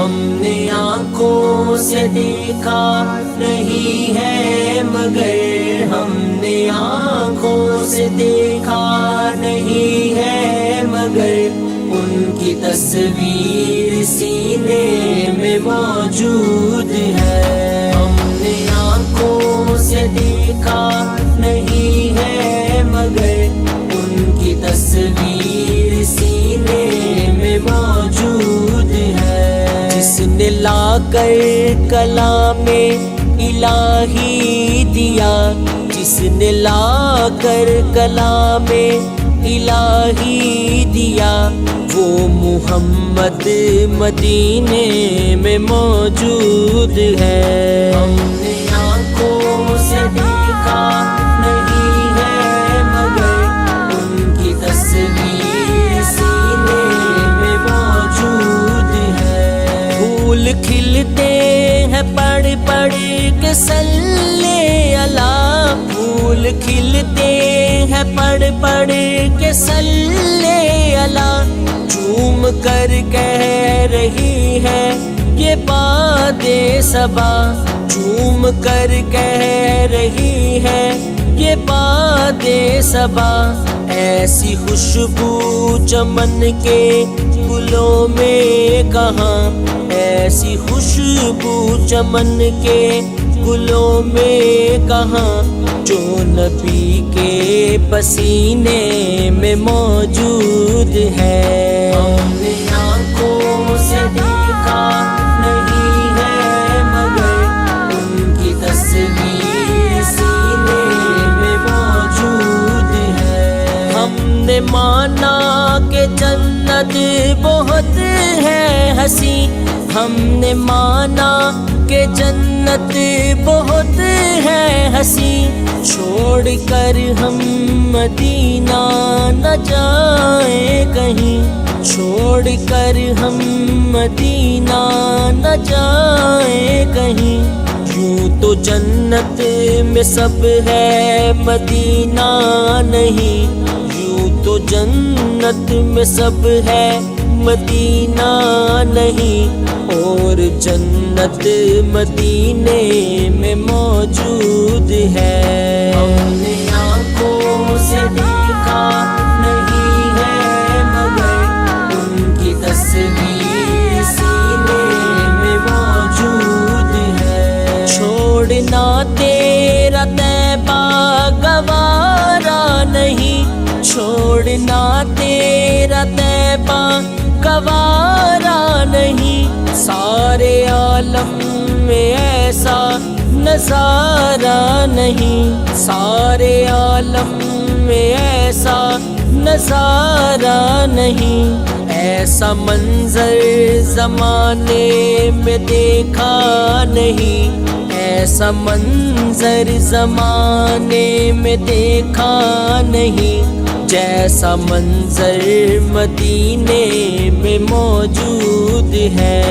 ہم نے آنکھوں سے دیکھا نہیں ہے مگر ہم نے آنکھوں سے دیکھا نہیں ہے مگر ان کی تصویر سینے میں موجود ہے. ہم نے آنکھوں سے دیکھا نہیں ہے مگر ان کی تصویر سینے میں موجود ہے. جس نے لا کر کلام الہی دیا, جس نے لا کر کلام الہی دیا, وہ محمد مدینے میں موجود ہے. ہم نے آنکھوں سے دیکھا نہیں ہے مگر ان کی تصویر سینے میں موجود ہے. پھول کھلتے ہیں پڑھ پڑھ کے صلی اللہ, پھول کھلتے ہیں پڑھ پڑھ کے صلی اللہ, جھوم کر کہہ رہی ہے یہ باد صبا, جھوم کر کہہ رہی ہے یہ باد صبا. ایسی خوشبو چمن کے گلوں میں کہاں, ایسی خوشبو چمن کے گلوں میں کہاں, جو نبی کے پسینے میں موجود ہے. ہم نے آنکھوں سے دیکھا نہیں ہے مگر ان کی تصویر سینے میں موجود ہے. ہم نے مانا کہ جنت بہت ہے حسین, ہم نے مانا کہ جنت بہت ہے حسین, چھوڑ کر ہم مدینہ نہ جائیں کہیں, چھوڑ کر ہم مدینہ نہ جائیں کہیں. یوں تو جنت میں سب ہے مدینہ نہیں, یوں تو جنت میں سب ہے مدینہ نہیں, اور جنت مدینے میں موجود ہے. ہم نے آنکھوں سے دیکھا نہیں ہے مگر ان کی تصویر سینے میں موجود ہے. چھوڑنا تیرا طیبہ گوارا نہیں, چھوڑنا تیرا طیبہ گوارا نہیں, سارے عالم میں ایسا نظارہ نہیں, سارے عالم میں ایسا نظارہ نہیں. ایسا منظر زمانے میں دیکھا نہیں, ایسا منظر زمانے میں دیکھا نہیں, جیسا منظر مدینے میں موجود ہے.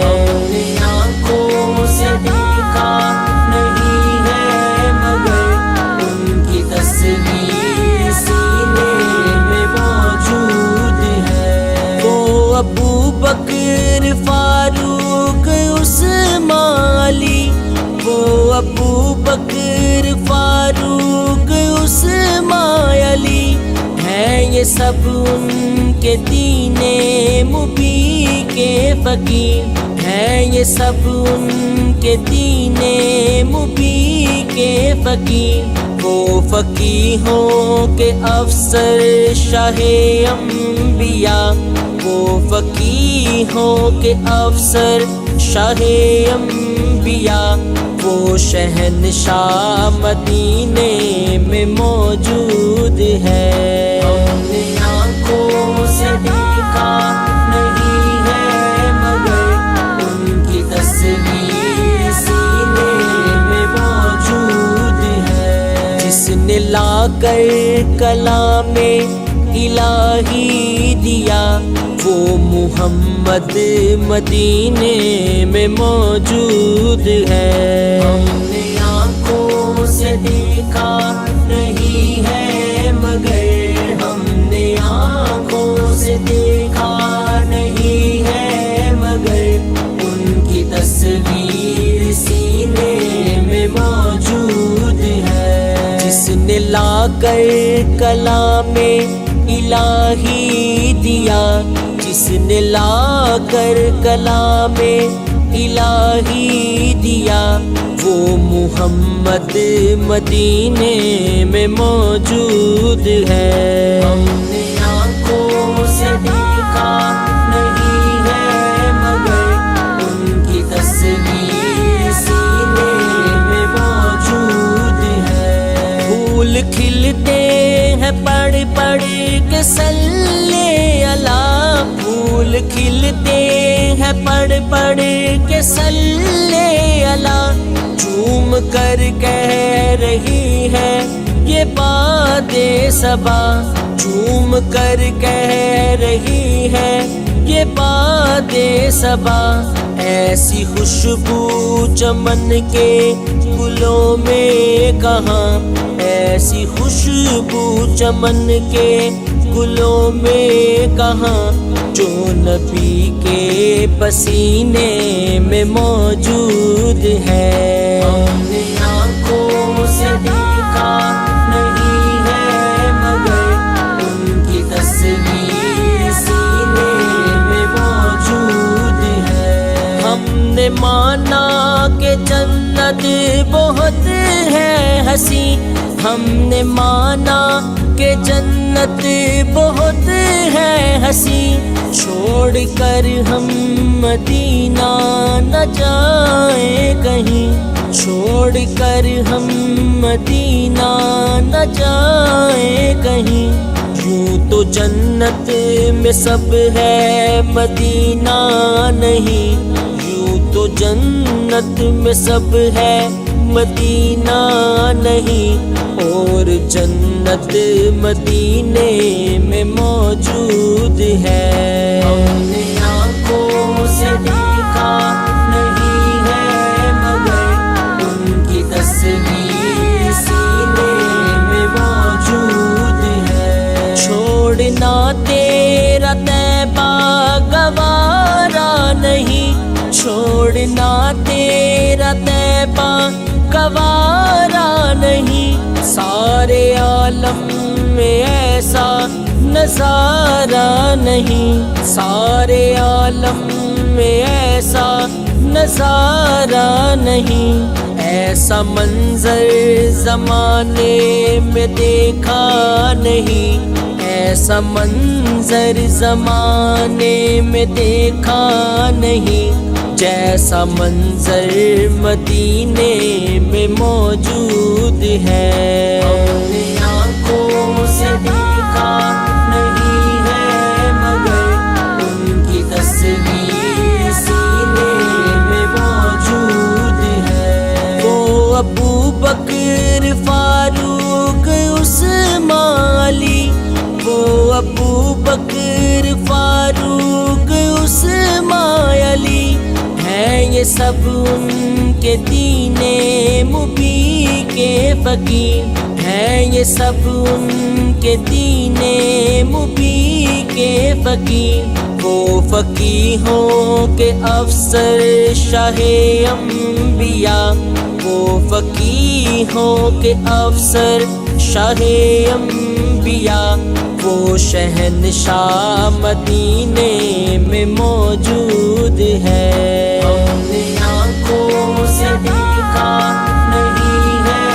ہم نے آنکھوں سے دیکھا نہیں ہے مگر ان کی تصویر سینے میں موجود ہے. وہ ابو بکر فاروق عثمان علی, وہ ابو بکر فاروق عثمان علی, ہیں یہ سب ان کے دین مبین کے فقیر, ہیں یہ سب ان کے دین مبین کے فقیر. وہ فقیہوں کے افسر شاہ انبیاء, وہ فقیہوں کے افسر شاہ انبیاء, وہ شہنشاہ مدینے میں موجود ہے. ہم نے آنکھوں سے دیکھا نہیں ہے مگر ان کی تصویر سینے میں موجود ہے. جس نے لا کر کلام الہی دیا, وہ محمد مدینے میں موجود ہے. ہم نے آنکھوں سے دیکھا نہیں ہے مگر ہم نے آنکھوں سے دیکھا نہیں ہے مگر کر کلام الہی دیا، جس نے لا کر کلام الہی دیا، وہ محمد مدینے میں موجود ہے۔ ہم نے آنکھوں سے دیکھا نہیں ہے، مگر ان کی تصویر سینے میں موجود ہے۔ پھول کھلتے ہیں پڑھ پڑھ کے صلی اللہ، پھول کھلتے ہیں پڑھ پڑھ کے صلی اللہ، جھوم کر کہہ رہی ہے یہ باد صبا، جھوم کر کہہ رہی ہے یہ باد صبا۔ ایسی خوشبو چمن کے گلوں میں کہاں، ایسی خوشبو چمن کے گلوں میں کہاں، جو نبی کے پسینے میں موجود ہے۔ ہم نے آنکھوں سے دیکھا نہیں ہے، مگر ان کی تصویر سینے میں موجود ہے۔ ہم نے مانا کہ جنت بہت ہے حسین، ہم نے مانا کہ جنت بہت ہے حسین، چھوڑ کر ہم مدینہ نہ جائیں کہیں، چھوڑ کر ہم مدینہ نہ جائیں کہیں۔ یوں تو جنت میں سب ہے مدینہ نہیں، یوں تو جنت میں سب ہے مدینہ نہیں، اور جنت مدینے میں موجود ہے۔ ہم نے آنکھوں سے دیکھا نہیں ہے، مگر ان کی تصویر سینے میں موجود ہے۔ چھوڑنا تیرا طیبہ گوارا نہیں، چھوڑنا تیرا طیبہ گوارا نہیں، سارے عالم میں ایسا نظارہ نہیں، سارے عالم میں ایسا نظارہ نہیں، ایسا منظر زمانے میں دیکھا نہیں، ایسا منظر زمانے میں دیکھا نہیں، جیسا منظر مدینے میں موجود ہے۔ ہم نے آنکھوں سے دیکھا نہیں ہے، مگر ان کی تصویر سینے میں موجود ہے۔ وہ ابو بکر فاروق عثمان علی، وہ ابو بکر فاروق عثمان علی، ہیں یہ سب ان کے دین مبین کے فقیر، ہیں یہ سب ان کے دین مبین کے فقیر۔ وہ فقیہوں کے افسر شاہ انبیاء، وہ فقیہوں کے افسر شاہ انبیاء، وہ شہنشاہ مدینے میں موجود ہے۔ ہم نے آنکھوں سے دیکھا نہیں ہے،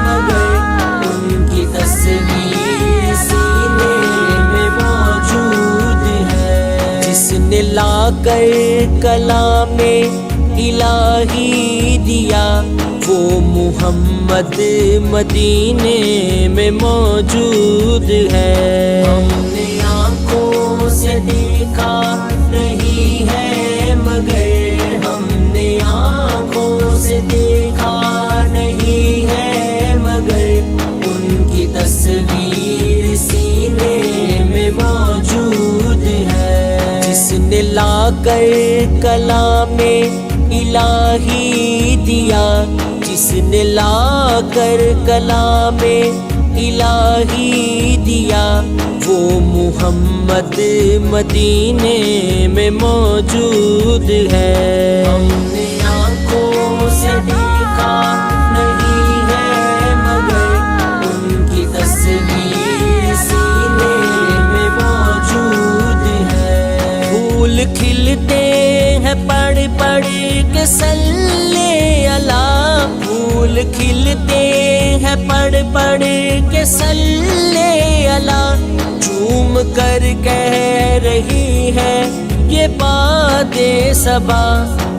مگر ان کی تصویر سینے میں موجود ہے۔ جس نے لا کر کلام الہی دیا، وہ محمد مدینے میں موجود ہے۔ ہم نے آنکھوں سے دیکھا نہیں ہے، مگر ہم نے آنکھوں سے دیکھا نہیں ہے، مگر ان کی تصویر سینے میں موجود ہے۔ جس نے لا کر کلام الہی دیا، جس نے لا کر کلام الہی دیا، وہ محمد مدینے میں موجود ہے۔ ہم نے آنکھوں سے دیکھا نہیں ہے، مگر ان کی تصویر پڑھ کے صلی اللہ، پھول کھلتے ہیں پڑھ پڑھ کے صلی اللہ، جھوم کر کہہ رہی ہے یہ باد صبا،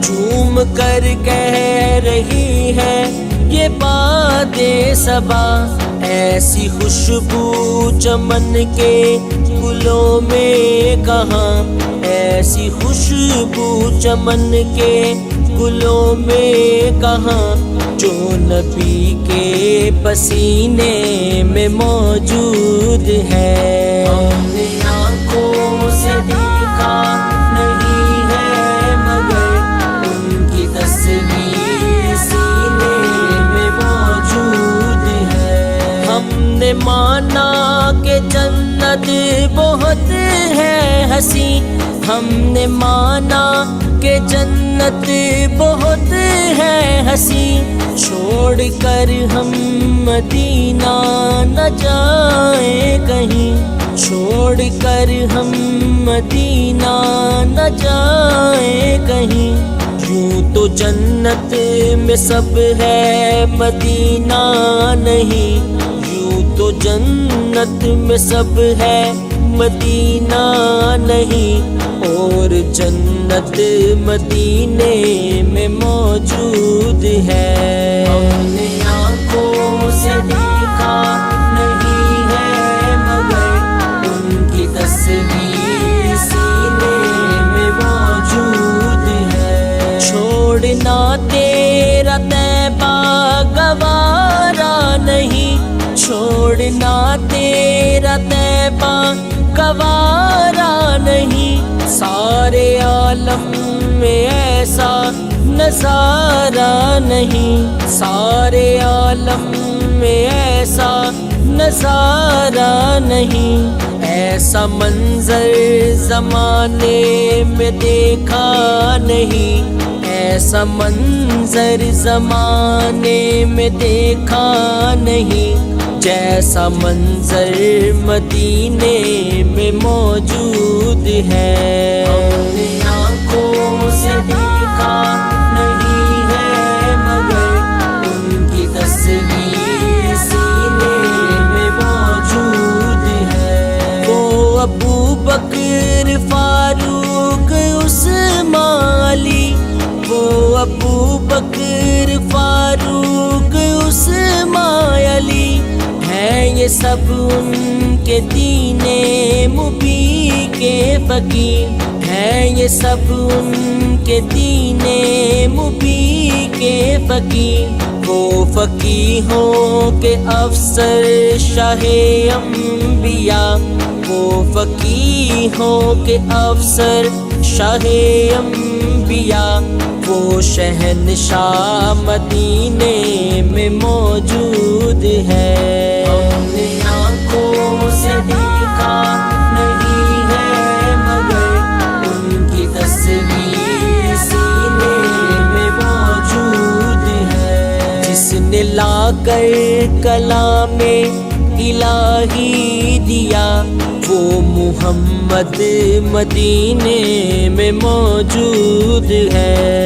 جھوم کر کہہ رہی ہے یہ باد صبا، ایسی خوشبو چمن کے گلوں میں کہاں، ایسی خوشبو چمن کے گلوں میں کہاں، جو نبی کے پسینے میں موجود ہے۔ ہم نے آنکھوں سے دیکھا نہیں ہے مگر ان کی تصویر سینے میں موجود ہے۔ ہم نے مانا کہ جنت بہت ہے حسین، ہم نے مانا کہ جنت بہت ہے حسین، چھوڑ کر ہم مدینہ نہ جائیں کہیں، چھوڑ کر ہم مدینہ نہ جائیں کہیں، یوں تو جنت میں سب ہے مدینہ نہیں، یوں تو جنت میں سب ہے مدینہ نہیں، اور جنت مدینے میں موجود ہے۔ ہم نے آنکھوں سے دیکھا نہیں ہے مگر ان کی تصویر سینے میں موجود ہے۔ چھوڑنا تیرا طیبہ گوارا نہیں، چھوڑنا تیرا طیبہ گوارا نہیں، سارے عالم میں ایسا نظارہ نہیں، سارے عالم میں ایسا نظارہ نہیں، ایسا منظر زمانے میں دیکھا نہیں، ایسا منظر زمانے میں دیکھا نہیں، جیسا منظر مدینے میں موجود ہے۔ ہم نے آنکھوں سے دیکھا نہیں ہے مگر ان کی تصویر سینے میں موجود ہے۔ وہ ابو بکر فاروق عثمان علی، وہ ابو بکر فاروق عثمان علی، ہیں یہ سب ان کے دین مبین کے فقیر، ہیں یہ سب ان کے دین مبین کے فقیر، وہ فقیہوں کے افسر شاہ انبیاء، وہ فقیہوں کے افسر شاہ انبیاء، وہ شہنشاہ مدینے میں موجود ہے۔ ہم نے آنکھوں سے دیکھا نہیں ہے مگر ان کی تصویر سینے میں موجود ہے۔ جس نے لا کر کلام الہی دیا، وہ محمد مدینے میں موجود ہے۔